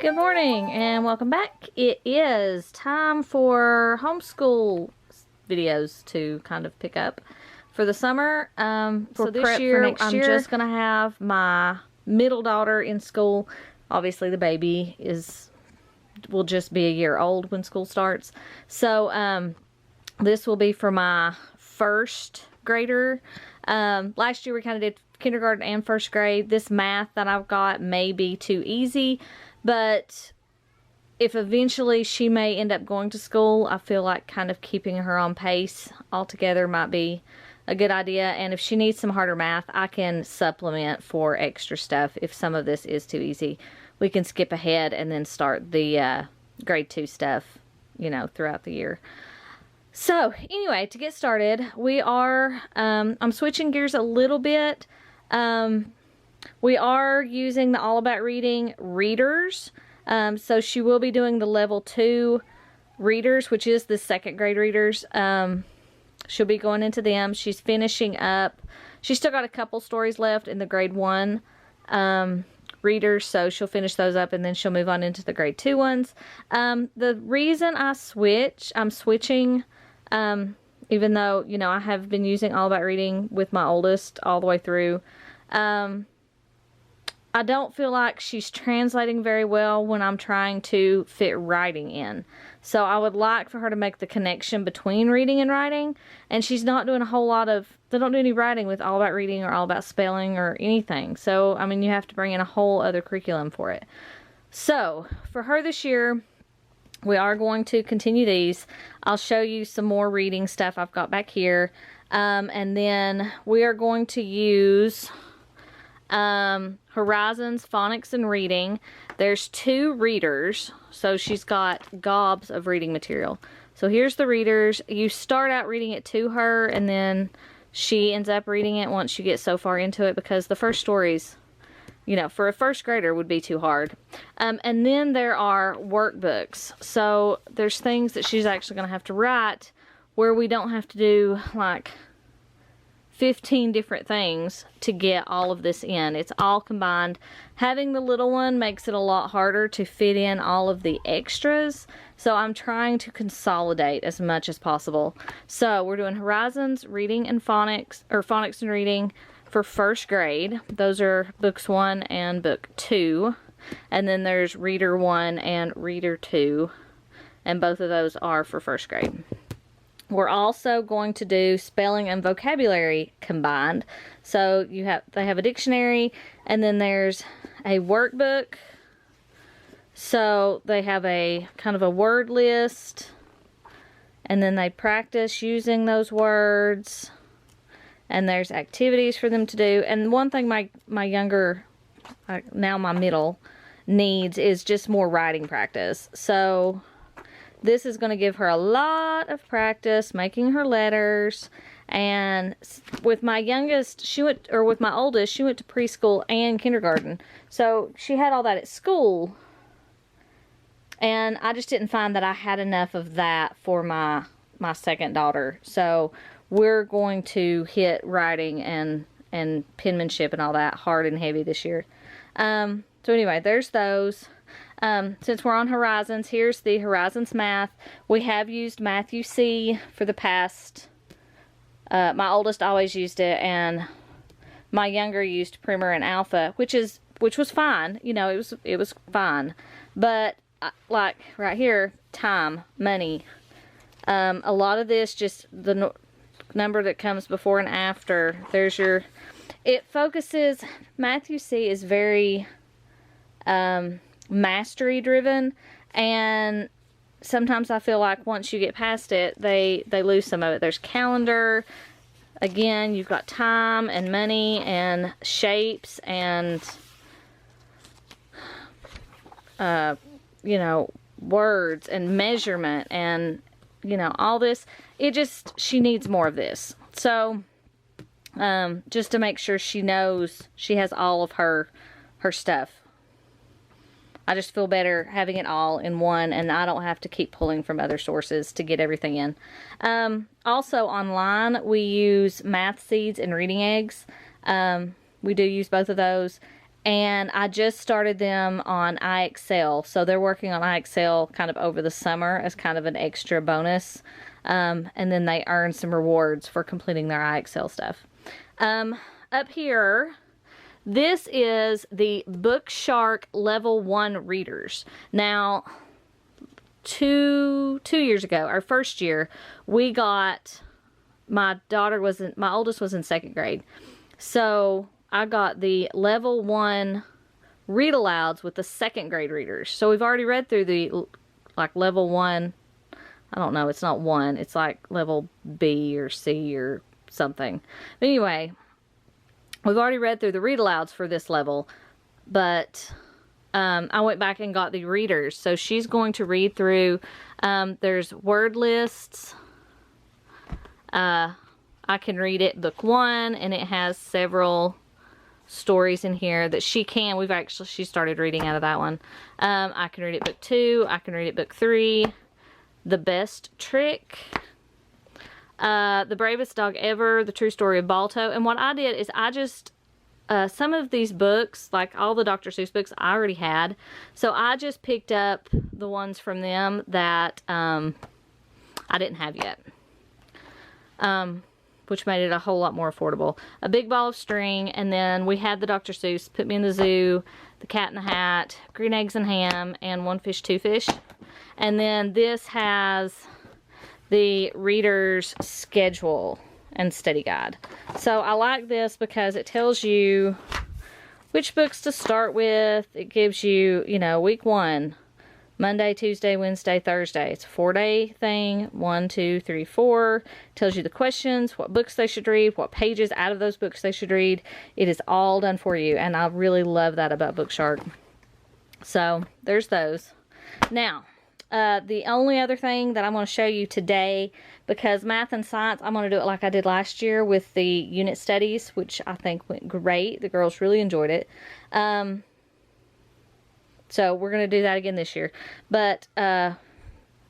Good morning and welcome back. It is time for homeschool videos to kind of pick up for the summer. So this year I'm just going to have my middle daughter in school. Obviously the baby will just be a year old when school starts. So this will be for my first grader. Last year we kind of did kindergarten and first grade. This math that I've got may be too easy, but if eventually she may end up going to school, I feel like kind of keeping her on pace altogether might be a good idea. And if she needs some harder math, I can supplement for extra stuff. If some of this is too easy, we can skip ahead and then start the grade 2 stuff, you know, throughout the year. So anyway, to get started, we are, I'm switching gears a little bit. We are using the All About Reading readers. So she will be doing the level 2 readers, which is the second grade readers. She'll be going into them. She's finishing up. She's still got a couple stories left in the grade 1 readers, so she'll finish those up and then she'll move on into the grade 2 ones. The reason I'm switching, even though, you know, I have been using All About Reading with my oldest all the way through, I don't feel like she's translating very well when I'm trying to fit writing in. So I would like for her to make the connection between reading and writing, and she's not doing a whole lot of, they don't do any writing with All About Reading or All About Spelling or anything. So, I mean, you have to bring in a whole other curriculum for it. So, for her this year, we are going to continue these. I'll show you some more reading stuff I've got back here. And then we are going to use Horizons, Phonics, and Reading. There's 2 readers, so she's got gobs of reading material. So here's the readers. You start out reading it to her, and then she ends up reading it once you get so far into it, because the first stories, you know, for a first grader would be too hard. And then there are workbooks. So there's things that she's actually going to have to write where we don't have to do like 15 different things to get all of this in. It's all combined. Having the little one makes it a lot harder to fit in all of the extras. So I'm trying to consolidate as much as possible. So we're doing Horizons, Reading, and Phonics, or Phonics and Reading for first grade. Those are books 1 and book 2. And then there's Reader 1 and Reader 2. And both of those are for first grade. We're also going to do spelling and vocabulary combined. So they have a dictionary, and then there's a workbook. So they have a kind of a word list, and then they practice using those words, and there's activities for them to do. And one thing my younger, now my middle, needs is just more writing practice. So this is going to give her a lot of practice making her letters. And with my youngest, with my oldest, she went to preschool and kindergarten. So she had all that at school. And I just didn't find that I had enough of that for my second daughter. So we're going to hit writing and penmanship and all that hard and heavy this year. So anyway, there's those. Since we're on Horizons, here's the Horizons math. We have used Matthew C for the past, my oldest always used it, and my younger used Primer and Alpha, which was fine. You know, it was fine. But like right here, time, money, a lot of this, just the number that comes before and after. There's it focuses, Matthew C is very mastery driven, and sometimes I feel like once you get past it, they lose some of it. There's calendar. Again, you've got time and money and shapes and you know, words and measurement and, you know, all this. She needs more of this. So just to make sure she knows she has all of her stuff. I just feel better having it all in one, and I don't have to keep pulling from other sources to get everything in. Also online, we use Math Seeds and Reading Eggs. We do use both of those. and I just started them on iExcel. So they're working on iExcel kind of over the summer as kind of an extra bonus. And then they earn some rewards for completing their iExcel stuff. Up here, this is the Bookshark Level 1 readers. Now, two years ago, our first year, we got, my oldest was in 2nd grade. So I got the Level 1 read alouds with the 2nd grade readers. So we've already read through the, like, Level 1. I don't know, it's not 1. It's like level B or C or something. But anyway, we've already read through the read alouds for this level. But I went back and got the readers. So she's going to read through, there's word lists. I can read it book 1, and it has several stories in here that she started reading out of that one. I can read it book 2. I can read it book 3. The Best Trick, The Bravest Dog Ever, The True Story of Balto. And what I did is I just, some of these books, like all the Dr. Seuss books, I already had. So I just picked up the ones from them that I didn't have yet. Which made it a whole lot more affordable. A Big Ball of String, and then we had the Dr. Seuss, Put Me in the Zoo, The Cat in the Hat, Green Eggs and Ham, and One Fish, Two Fish. And then this has the reader's schedule and study guide. So I like this because it tells you which books to start with. It gives you, you know, week 1, Monday, Tuesday, Wednesday, Thursday. It's a 4-day thing. 1, 2, 3, 4. Tells you the questions, what books they should read, what pages out of those books they should read. It is all done for you, and I really love that about Bookshark. So there's those. Now, the only other thing that I'm going to show you today, because math and science, I'm going to do it like I did last year with the unit studies, which I think went great. The girls really enjoyed it. So we're going to do that again this year. But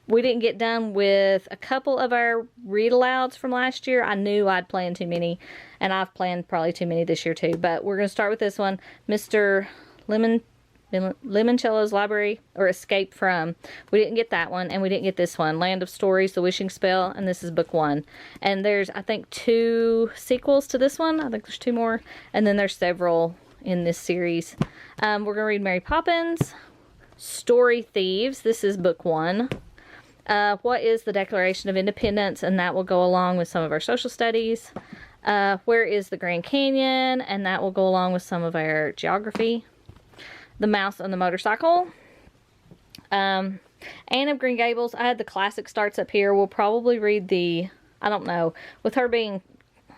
we didn't get done with a couple of our read alouds from last year. I knew I'd planned too many, and I've planned probably too many this year too. But we're going to start with this one, Mr. Limoncello's Library, or Escape From. We didn't get that one, and we didn't get this one, Land of Stories, The Wishing Spell, and this is book 1. And there's, I think, 2 sequels to this one. I think there's 2 more, and then there's several in this series. We're going to read Mary Poppins, Story Thieves. This is book 1. What is the Declaration of Independence? And that will go along with some of our social studies. Where is the Grand Canyon? And that will go along with some of our geography. The Mouse on the Motorcycle. Anne of Green Gables. I had the classic starts up here. We'll probably read the, I don't know, with her being,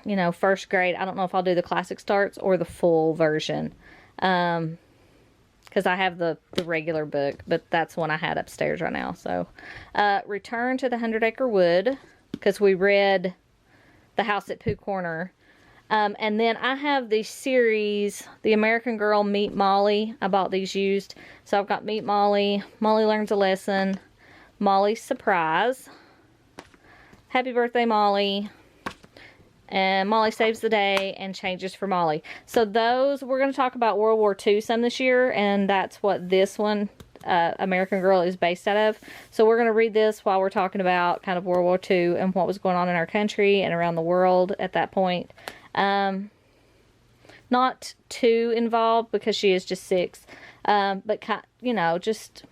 you know, 1st grade, I don't know if I'll do the classic starts or the full version. Because I have the regular book, but that's one I had upstairs right now. So, Return to the 100-Acre Wood, because we read The House at Pooh Corner. And then I have the series, The American Girl, Meet Molly. I bought these used. So I've got Meet Molly, Molly Learns a Lesson, Molly's Surprise, Happy Birthday Molly, and Molly Saves the Day, and Changes for Molly. So those, we're going to talk about World War II some this year, and that's what this one, American Girl, is based out of. So we're going to read this while we're talking about kind of World War II and what was going on in our country and around the world at that point. Not too involved because she is just 6, but you know, just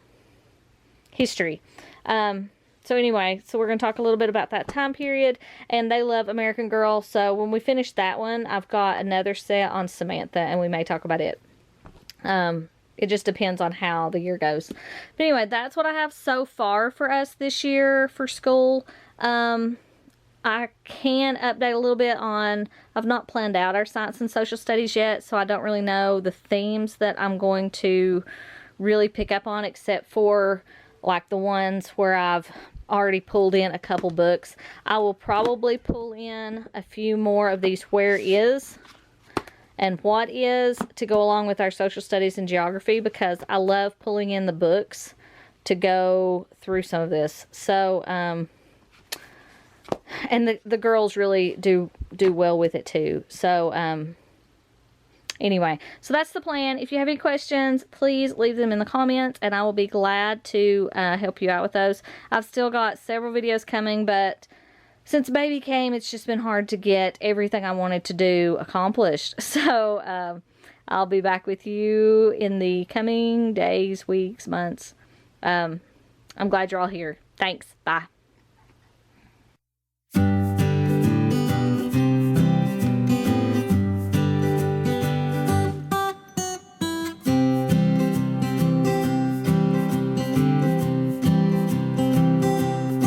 history. So anyway, so we're going to talk a little bit about that time period, and they love American Girl. So when we finish that one, I've got another set on Samantha, and we may talk about it. It just depends on how the year goes. But anyway, that's what I have so far for us this year for school. I can update a little bit on, I've not planned out our science and social studies yet, so I don't really know the themes that I'm going to really pick up on, except for like the ones where I've already pulled in a couple books. I will probably pull in a few more of these where is and what is to go along with our social studies and geography, because I love pulling in the books to go through some of this. So, and the girls really do well with it too. So, Anyway, so that's the plan. If you have any questions, please leave them in the comments, and I will be glad to help you out with those. I've still got several videos coming, but since baby came, it's just been hard to get everything I wanted to do accomplished. So I'll be back with you in the coming days, weeks, months. I'm glad you're all here. Thanks. Bye.